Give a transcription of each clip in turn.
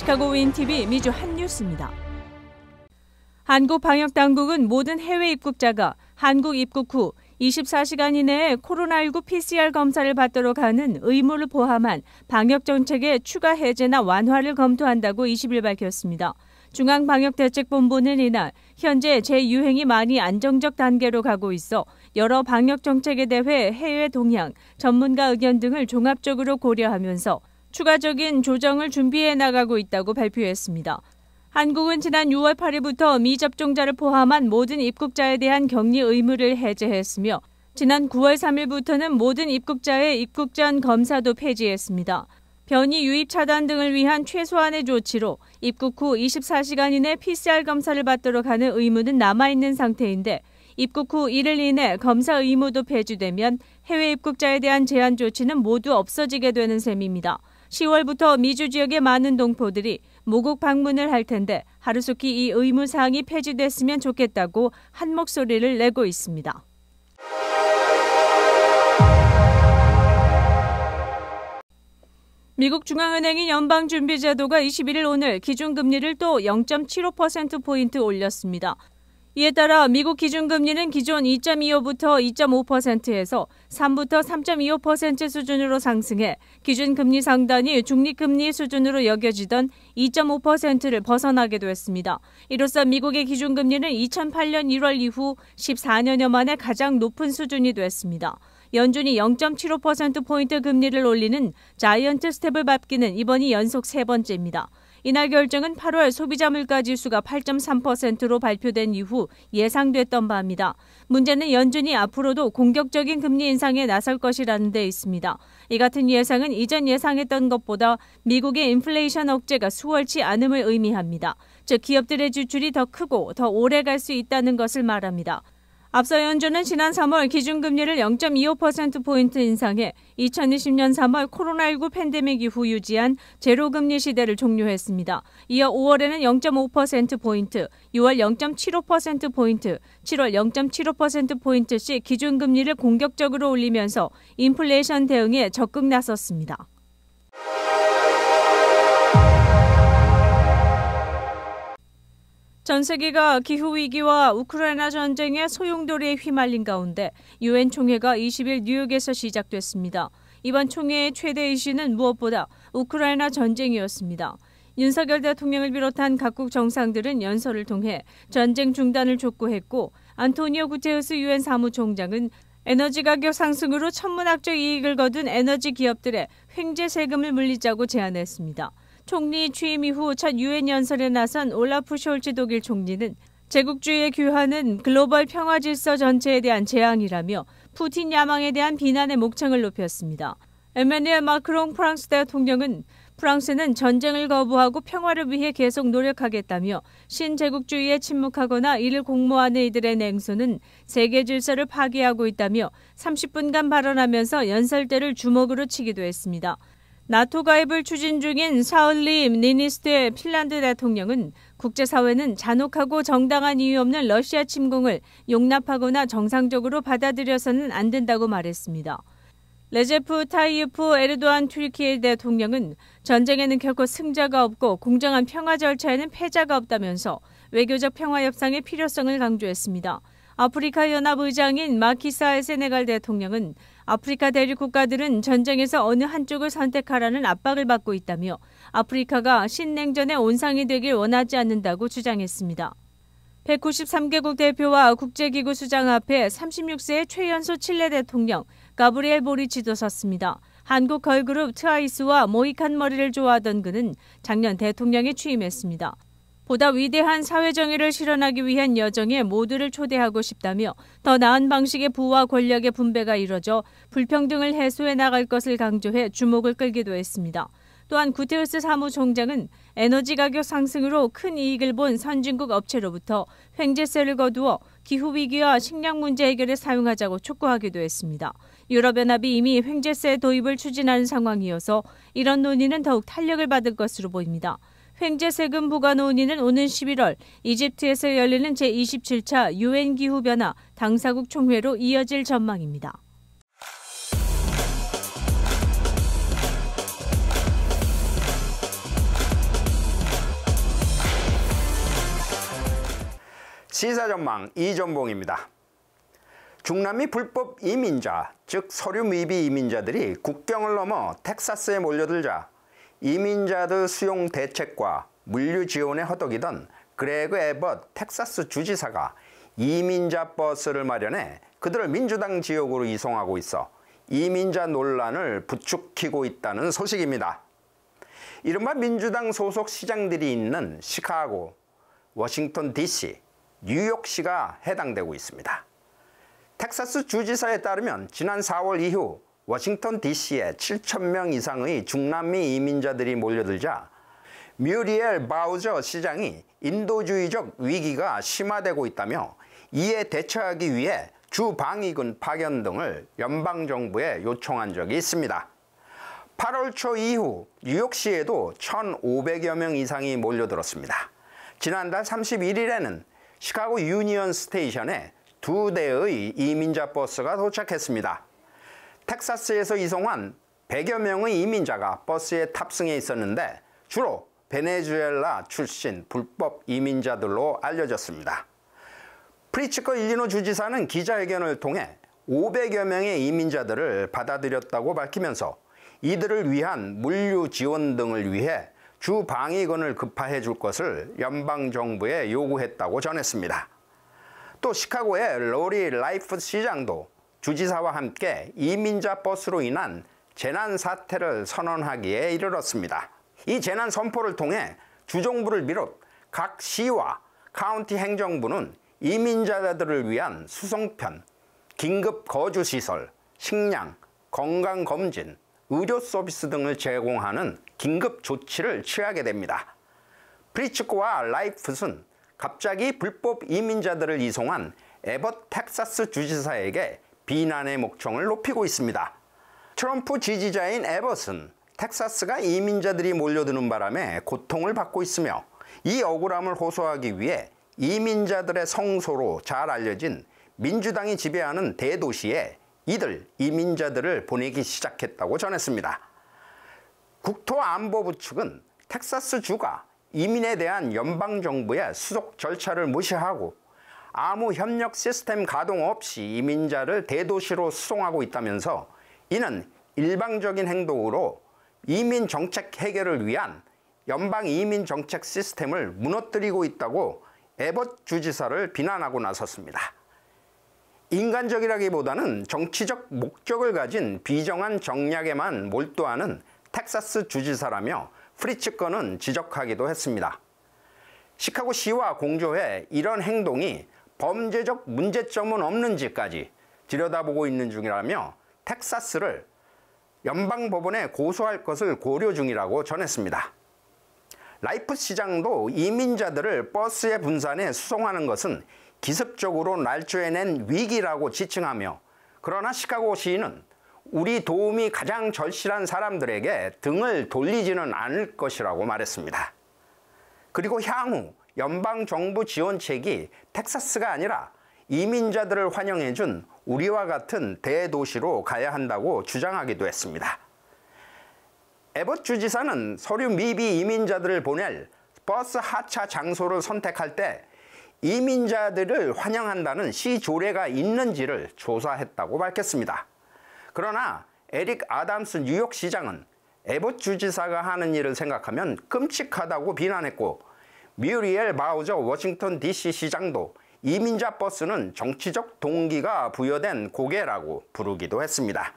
시카고 윈TV 미주 한뉴스입니다. 한국 방역당국은 모든 해외 입국자가 한국 입국 후 24시간 이내에 코로나19 PCR 검사를 받도록 하는 의무를 포함한 방역정책의 추가 해제나 완화를 검토한다고 20일 밝혔습니다. 중앙방역대책본부는 이날 현재 재유행이 많이 안정적 단계로 가고 있어 여러 방역정책에 대해 해외 동향, 전문가 의견 등을 종합적으로 고려하면서 추가적인 조정을 준비해 나가고 있다고 발표했습니다. 한국은 지난 6월 8일부터 미접종자를 포함한 모든 입국자에 대한 격리 의무를 해제했으며 지난 9월 3일부터는 모든 입국자의 입국 전 검사도 폐지했습니다. 변이 유입 차단 등을 위한 최소한의 조치로 입국 후 24시간 이내 PCR 검사를 받도록 하는 의무는 남아있는 상태인데 입국 후 1일 이내 검사 의무도 폐지되면 해외 입국자에 대한 제한 조치는 모두 없어지게 되는 셈입니다. 10월부터 미주 지역의 많은 동포들이 모국 방문을 할 텐데 하루속히 이 의무사항이 폐지됐으면 좋겠다고 한 목소리를 내고 있습니다. 미국 중앙은행인 연방준비제도가 21일 오늘 기준금리를 또 0.75%포인트 올렸습니다. 이에 따라 미국 기준금리는 기존 2.25부터 2.5%에서 3부터 3.25% 수준으로 상승해 기준금리 상단이 중립금리 수준으로 여겨지던 2.5%를 벗어나게 됐습니다. 이로써 미국의 기준금리는 2008년 1월 이후 14년여 만에 가장 높은 수준이 됐습니다. 연준이 0.75%포인트 금리를 올리는 자이언트 스텝을 밟기는 이번이 연속 세 번째입니다. 이날 결정은 8월 소비자 물가 지수가 8.3%로 발표된 이후 예상됐던 바입니다. 문제는 연준이 앞으로도 공격적인 금리 인상에 나설 것이라는 데 있습니다. 이 같은 예상은 이전 예상했던 것보다 미국의 인플레이션 억제가 수월치 않음을 의미합니다. 즉 기업들의 지출이 더 크고 더 오래 갈 수 있다는 것을 말합니다. 앞서 연준은 지난 3월 기준금리를 0.25%포인트 인상해 2020년 3월 코로나19 팬데믹 이후 유지한 제로금리 시대를 종료했습니다. 이어 5월에는 0.5%포인트, 6월 0.75%포인트, 7월 0.75%포인트씩 기준금리를 공격적으로 올리면서 인플레이션 대응에 적극 나섰습니다. 전 세계가 기후위기와 우크라이나 전쟁의 소용돌이에 휘말린 가운데 유엔 총회가 20일 뉴욕에서 시작됐습니다. 이번 총회의 최대 이슈는 무엇보다 우크라이나 전쟁이었습니다. 윤석열 대통령을 비롯한 각국 정상들은 연설을 통해 전쟁 중단을 촉구했고 안토니오 구테르스 유엔 사무총장은 에너지 가격 상승으로 천문학적 이익을 거둔 에너지 기업들의 횡재 세금을 물리자고 제안했습니다. 총리 취임 이후 첫 유엔 연설에 나선 올라프 숄츠 독일 총리는 제국주의의 규환은 글로벌 평화 질서 전체에 대한 재앙이라며 푸틴 야망에 대한 비난의 목청을 높였습니다. 에마뉘엘 마크롱 프랑스 대통령은 프랑스는 전쟁을 거부하고 평화를 위해 계속 노력하겠다며 신제국주의에 침묵하거나 이를 공모하는 이들의 냉소는 세계 질서를 파괴하고 있다며 30분간 발언하면서 연설대를 주먹으로 치기도 했습니다. 나토 가입을 추진 중인 사울리 니니스트 핀란드 대통령은 국제사회는 잔혹하고 정당한 이유 없는 러시아 침공을 용납하거나 정상적으로 받아들여서는 안 된다고 말했습니다. 레제프 타이이프 에르도안 튀르키예 대통령은 전쟁에는 결코 승자가 없고 공정한 평화 절차에는 패자가 없다면서 외교적 평화 협상의 필요성을 강조했습니다. 아프리카 연합 의장인 마키사알 세네갈 대통령은 아프리카 대륙 국가들은 전쟁에서 어느 한쪽을 선택하라는 압박을 받고 있다며 아프리카가 신냉전의 온상이 되길 원하지 않는다고 주장했습니다. 193개국 대표와 국제기구 수장 앞에 36세의 최연소 칠레 대통령 가브리엘 보리치도 섰습니다. 한국 걸그룹 트와이스와 모이칸 머리를 좋아하던 그는 작년 대통령에 취임했습니다. 보다 위대한 사회정의를 실현하기 위한 여정에 모두를 초대하고 싶다며 더 나은 방식의 부와 권력의 분배가 이뤄져 불평등을 해소해 나갈 것을 강조해 주목을 끌기도 했습니다. 또한 구테르스 사무총장은 에너지 가격 상승으로 큰 이익을 본 선진국 업체로부터 횡재세를 거두어 기후위기와 식량 문제 해결에 사용하자고 촉구하기도 했습니다. 유럽연합이 이미 횡재세 도입을 추진하는 상황이어서 이런 논의는 더욱 탄력을 받을 것으로 보입니다. 횡재세금 부과 논의는 오는 11월 이집트에서 열리는 제27차 유엔 기후변화 당사국 총회로 이어질 전망입니다. 시사전망 이전봉입니다. 중남미 불법 이민자, 즉 서류 미비 이민자들이 국경을 넘어 텍사스에 몰려들자 이민자들 수용 대책과 물류 지원에 허덕이던 그레그 에벗 텍사스 주지사가 이민자 버스를 마련해 그들을 민주당 지역으로 이송하고 있어 이민자 논란을 부추기고 있다는 소식입니다. 이른바 민주당 소속 시장들이 있는 시카고, 워싱턴 DC, 뉴욕시가 해당되고 있습니다. 텍사스 주지사에 따르면 지난 4월 이후 워싱턴 DC에 7,000명 이상의 중남미 이민자들이 몰려들자 뮤리엘 바우저 시장이 인도주의적 위기가 심화되고 있다며 이에 대처하기 위해 주방위군 파견 등을 연방정부에 요청한 적이 있습니다. 8월 초 이후 뉴욕시에도 1,500여 명 이상이 몰려들었습니다. 지난달 31일에는 시카고 유니언 스테이션에 2대의 이민자 버스가 도착했습니다. 텍사스에서 이송한 100여 명의 이민자가 버스에 탑승해 있었는데 주로 베네수엘라 출신 불법 이민자들로 알려졌습니다. 프리츠커 일리노 주지사는 기자회견을 통해 500여 명의 이민자들을 받아들였다고 밝히면서 이들을 위한 물류 지원 등을 위해 주 방위군을 급파해 줄 것을 연방정부에 요구했다고 전했습니다. 또 시카고의 로리 라이프 시장도 주지사와 함께 이민자 버스로 인한 재난 사태를 선언하기에 이르렀습니다. 이 재난 선포를 통해 주정부를 비롯 각 시와 카운티 행정부는 이민자들을 위한 수송편, 긴급 거주시설, 식량, 건강검진, 의료 서비스 등을 제공하는 긴급 조치를 취하게 됩니다. 프리츠코와 라이프슨 갑자기 불법 이민자들을 이송한 에벗 텍사스 주지사에게 비난의 목청을 높이고 있습니다. 트럼프 지지자인 에벗은 텍사스가 이민자들이 몰려드는 바람에 고통을 받고 있으며 이 억울함을 호소하기 위해 이민자들의 성소로 잘 알려진 민주당이 지배하는 대도시에 이들 이민자들을 보내기 시작했다고 전했습니다. 국토안보부 측은 텍사스 주가 이민에 대한 연방정부의 수속 절차를 무시하고 아무 협력 시스템 가동 없이 이민자를 대도시로 수송하고 있다면서 이는 일방적인 행동으로 이민 정책 해결을 위한 연방 이민 정책 시스템을 무너뜨리고 있다고 에벗 주지사를 비난하고 나섰습니다. 인간적이라기보다는 정치적 목적을 가진 비정한 정략에만 몰두하는 텍사스 주지사라며 프리츠커는 지적하기도 했습니다. 시카고시와 공조해 이런 행동이 범죄적 문제점은 없는지까지 들여다보고 있는 중이라며 텍사스를 연방법원에 고소할 것을 고려 중이라고 전했습니다. 라이프 시장도 이민자들을 버스에 분산해 수송하는 것은 기습적으로 날조해낸 위기라고 지칭하며 그러나 시카고시는 우리 도움이 가장 절실한 사람들에게 등을 돌리지는 않을 것이라고 말했습니다. 그리고 향후 연방정부 지원책이 텍사스가 아니라 이민자들을 환영해준 우리와 같은 대도시로 가야 한다고 주장하기도 했습니다. 에벗 주지사는 서류 미비 이민자들을 보낼 버스 하차 장소를 선택할 때 이민자들을 환영한다는 시 조례가 있는지를 조사했다고 밝혔습니다. 그러나 에릭 아담스 뉴욕시장은 에벗 주지사가 하는 일을 생각하면 끔찍하다고 비난했고 뮤리엘 바우저 워싱턴 DC 시장도 이민자 버스는 정치적 동기가 부여된 고개라고 부르기도 했습니다.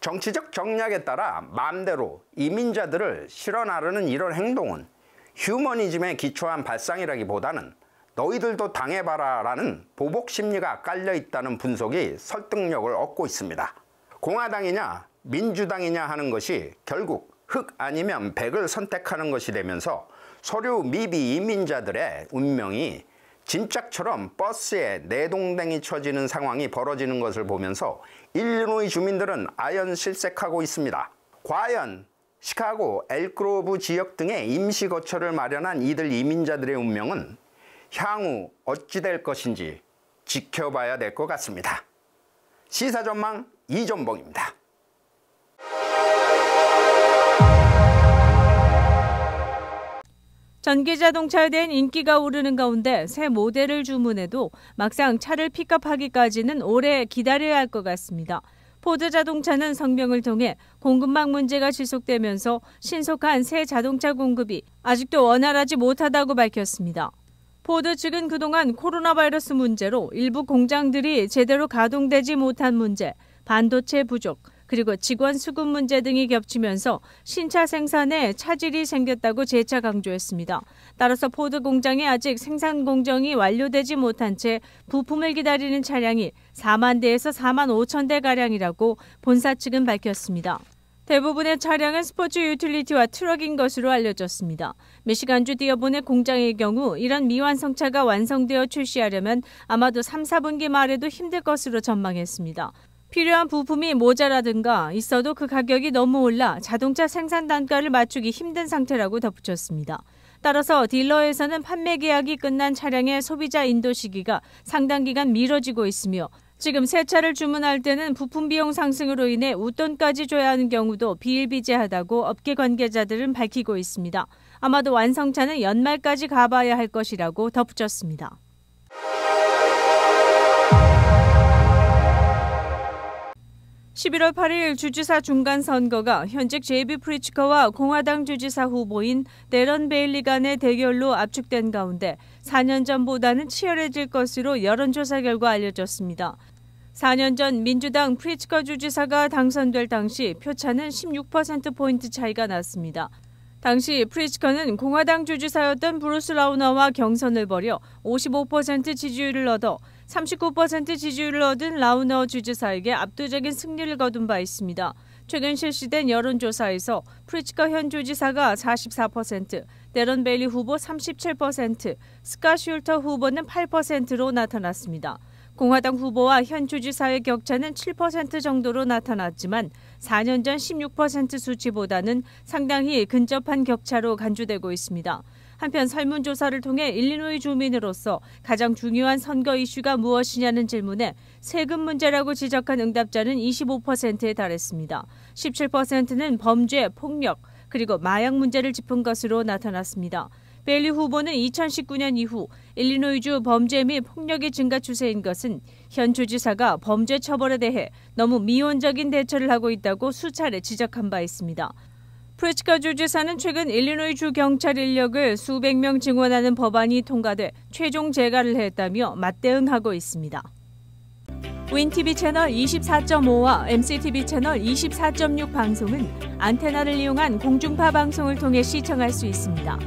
정치적 정략에 따라 마음대로 이민자들을 실어 나르는 이런 행동은 휴머니즘에 기초한 발상이라기보다는 너희들도 당해봐라 라는 보복 심리가 깔려 있다는 분석이 설득력을 얻고 있습니다. 공화당이냐 민주당이냐 하는 것이 결국 흑 아니면 백을 선택하는 것이 되면서 서류 미비 이민자들의 운명이 진짝처럼 버스에 내동댕이 쳐지는 상황이 벌어지는 것을 보면서 일리노이 주민들은 아연실색하고 있습니다. 과연 시카고, 엘크로브 지역 등의 임시거처를 마련한 이들 이민자들의 운명은 향후 어찌 될 것인지 지켜봐야 될 것 같습니다. 시사전망 이전봉입니다. 전기자동차에 대한 인기가 오르는 가운데 새 모델을 주문해도 막상 차를 픽업하기까지는 오래 기다려야 할 것 같습니다. 포드 자동차는 성명을 통해 공급망 문제가 지속되면서 신속한 새 자동차 공급이 아직도 원활하지 못하다고 밝혔습니다. 포드 측은 그동안 코로나 바이러스 문제로 일부 공장들이 제대로 가동되지 못한 문제, 반도체 부족, 그리고 직원 수급 문제 등이 겹치면서 신차 생산에 차질이 생겼다고 재차 강조했습니다. 따라서 포드 공장에 아직 생산 공정이 완료되지 못한 채 부품을 기다리는 차량이 4만 대에서 4만 5천 대가량이라고 본사 측은 밝혔습니다. 대부분의 차량은 스포츠 유틸리티와 트럭인 것으로 알려졌습니다. 미시간주 디어본의 공장의 경우 이런 미완성차가 완성되어 출시하려면 아마도 3, 4분기 말에도 힘들 것으로 전망했습니다. 필요한 부품이 모자라든가 있어도 그 가격이 너무 올라 자동차 생산 단가를 맞추기 힘든 상태라고 덧붙였습니다. 따라서 딜러에서는 판매 계약이 끝난 차량의 소비자 인도 시기가 상당 기간 미뤄지고 있으며 지금 새 차를 주문할 때는 부품 비용 상승으로 인해 웃돈까지 줘야 하는 경우도 비일비재하다고 업계 관계자들은 밝히고 있습니다. 아마도 완성차는 연말까지 가봐야 할 것이라고 덧붙였습니다. 11월 8일 주지사 중간선거가 현직 제이비 프리츠커와 공화당 주지사 후보인 데런 베일리 간의 대결로 압축된 가운데 4년 전보다는 치열해질 것으로 여론조사 결과 알려졌습니다. 4년 전 민주당 프리츠커 주지사가 당선될 당시 표차는 16%포인트 차이가 났습니다. 당시 프리츠커는 공화당 주지사였던 브루스 라우너와 경선을 벌여 55% 지지율을 얻어 39% 지지율을 얻은 라우너 주지사에게 압도적인 승리를 거둔 바 있습니다. 최근 실시된 여론조사에서 프리츠커 현 주지사가 44%, 데런 베일리 후보 37%, 스캇 슐터 후보는 8%로 나타났습니다. 공화당 후보와 현 주지사의 격차는 7% 정도로 나타났지만 4년 전 16% 수치보다는 상당히 근접한 격차로 간주되고 있습니다. 한편 설문조사를 통해 일리노이 주민으로서 가장 중요한 선거 이슈가 무엇이냐는 질문에 세금 문제라고 지적한 응답자는 25%에 달했습니다. 17%는 범죄, 폭력, 그리고 마약 문제를 짚은 것으로 나타났습니다. 베일리 후보는 2019년 이후 일리노이주 범죄 및 폭력이 증가 추세인 것은 현 주지사가 범죄 처벌에 대해 너무 미온적인 대처를 하고 있다고 수차례 지적한 바 있습니다. 프리츠커 주지사는 최근 일리노이주 경찰 인력을 수백 명 증원하는 법안이 통과돼 최종 재가를 했다며 맞대응하고 있습니다. 윈TV 채널 24.5와 MCTV 채널 24.6 방송은 안테나를 이용한 공중파 방송을 통해 시청할 수 있습니다.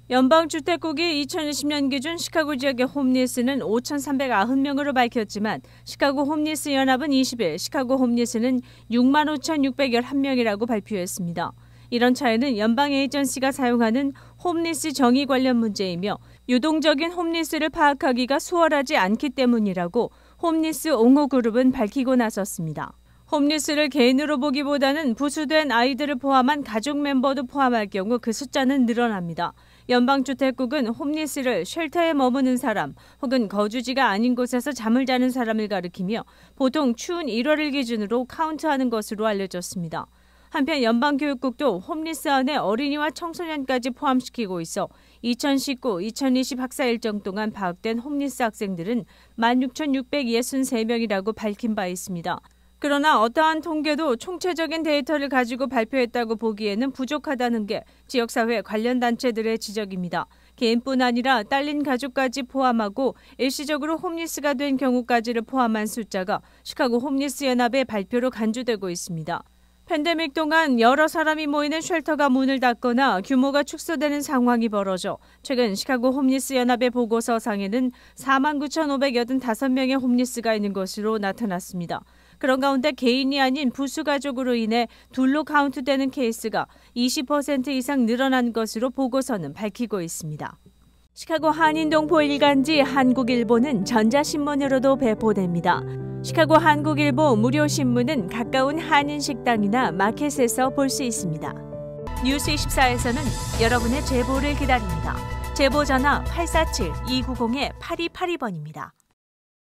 연방주택국이 2020년 기준 시카고 지역의 홈리스는 5,390명으로 밝혔지만 시카고 홈리스 연합은 20일 시카고 홈리스는 65,611명이라고 발표했습니다. 이런 차이는 연방 에이전시가 사용하는 홈리스 정의 관련 문제이며 유동적인 홈리스를 파악하기가 수월하지 않기 때문이라고 홈리스 옹호그룹은 밝히고 나섰습니다. 홈리스를 개인으로 보기보다는 부수된 아이들을 포함한 가족 멤버도 포함할 경우 그 숫자는 늘어납니다. 연방주택국은 홈리스를 쉘터에 머무는 사람 혹은 거주지가 아닌 곳에서 잠을 자는 사람을 가리키며 보통 추운 1월을 기준으로 카운트하는 것으로 알려졌습니다. 한편 연방교육국도 홈리스 안에 어린이와 청소년까지 포함시키고 있어 2019-2020 학사 일정 동안 파악된 홈리스 학생들은 16,663명이라고 밝힌 바 있습니다. 그러나 어떠한 통계도 총체적인 데이터를 가지고 발표했다고 보기에는 부족하다는 게 지역사회 관련 단체들의 지적입니다. 개인뿐 아니라 딸린 가족까지 포함하고 일시적으로 홈리스가 된 경우까지를 포함한 숫자가 시카고 홈리스 연합의 발표로 간주되고 있습니다. 팬데믹 동안 여러 사람이 모이는 쉘터가 문을 닫거나 규모가 축소되는 상황이 벌어져 최근 시카고 홈리스 연합의 보고서상에는 49,585명의 홈리스가 있는 것으로 나타났습니다. 그런 가운데 개인이 아닌 부수가족으로 인해 둘로 카운트되는 케이스가 20% 이상 늘어난 것으로 보고서는 밝히고 있습니다. 시카고 한인동포 일간지 한국일보는 전자신문으로도 배포됩니다. 시카고 한국일보 무료신문은 가까운 한인식당이나 마켓에서 볼 수 있습니다. 뉴스24에서는 여러분의 제보를 기다립니다. 제보 전화 847-290-8282번입니다.